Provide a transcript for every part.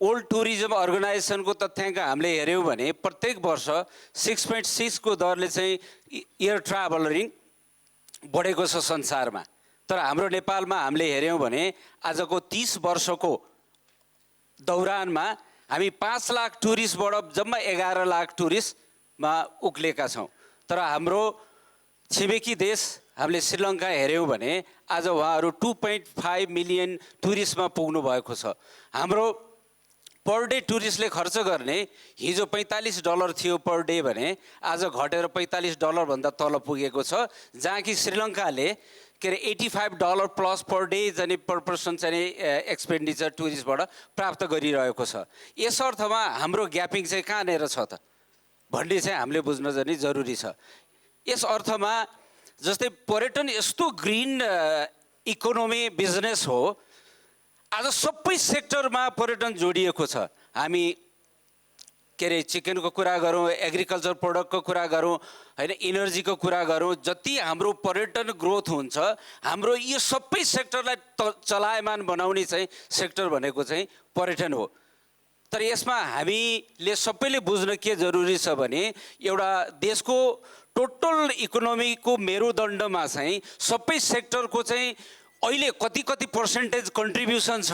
World tourism अर्गनाइजेसनको तथ्याङ्क हामीले हेऱ्यौँ भने प्रत्येक वर्ष 6.6 को दरले चाहिँ एयर ट्राभलिङ बढेको छ संसारमा। तर हाम्रो नेपालमा हामीले हेऱ्यौँ भने आजको 30 वर्षको दौरानमा हामी 5 लाख टुरिस्टबाट जम्मा 11 लाख टुरिस्टमा उक्लेका छौँ। तर हाम्रो छिमेकी देश हामीले श्रीलङ्का हेऱ्यौँ भने आज उहाँहरू 2.5 मिलियन टुरिस्टमा पुग्नु भएको छ। हाम्रो पर डे टुरिस्टले खर्च गर्ने हिजो $45 थियो पर डे भने आज घटेर $45 भन्दा तल पुगेको छ, जहाँ कि श्रीलङ्काले के अरे $85 प्लस पर डे जाने पर पर्सन चाहिँ एक्सपेन्डिचर टुरिस्टबाट प्राप्त गरिरहेको छ। यस अर्थमा हाम्रो ग्यापिङ चाहिँ कहाँनिर छ त भन्ने चाहिँ हामीले बुझ्न जाने जरुरी छ। यस अर्थमा जस्तै पर्यटन यस्तो ग्रीन इकोनोमी बिजनेस हो, आज सबै सेक्टरमा पर्यटन जोडिएको छ। हामी के अरे चिकनको कुरा गरौँ, एग्रिकल्चर प्रोडक्टको कुरा गरौँ, होइन, इनर्जीको कुरा गरौँ, जति हाम्रो पर्यटन ग्रोथ हुन्छ हाम्रो यो सबै सेक्टरलाई चलायमान बनाउने चाहिँ सेक्टर भनेको चाहिँ पर्यटन हो। तर यसमा हामीले सबैले बुझ्न के जरुरी छ भने एउटा देशको टोटल इकोनोमीको मेरुदण्डमा चाहिँ सबै सेक्टरको चाहिँ अहिले कति पर्सेन्टेज कन्ट्रिब्युसन छ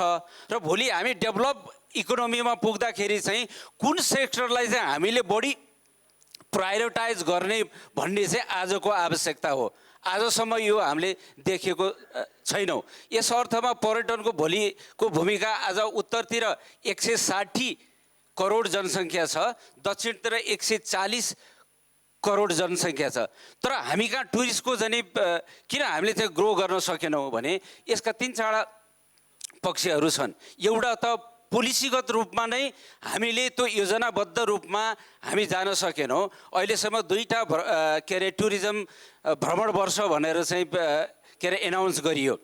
र भोलि हामी डेभलप इकोनोमीमा पुग्दाखेरि चाहिँ कुन सेक्टरलाई चाहिँ हामीले बढी प्रायोरिटाइज गर्ने भन्ने चाहिँ आजको आवश्यकता हो। आजसम्म यो हामीले देखेको छैनौँ। यस अर्थमा पर्यटनको भोलिको भूमिका आज उत्तरतिर 160 करोड जनसङ्ख्या छ, दक्षिणतिर 140 करोड जनसङ्ख्या छ। तर हामी कहाँ टुरिस्टको जाने किन हामीले चाहिँ ग्रो गर्न सकेनौँ भने यसका 3-4 पक्षहरू छन्। एउटा त पोलिसीगत रूपमा नै हामीले त्यो योजनाबद्ध रूपमा हामी जान सकेनौँ। अहिलेसम्म 2टा के अरे टुरिज्म भ्रमण वर्ष भनेर चाहिँ के अरे एनाउन्स गरियो।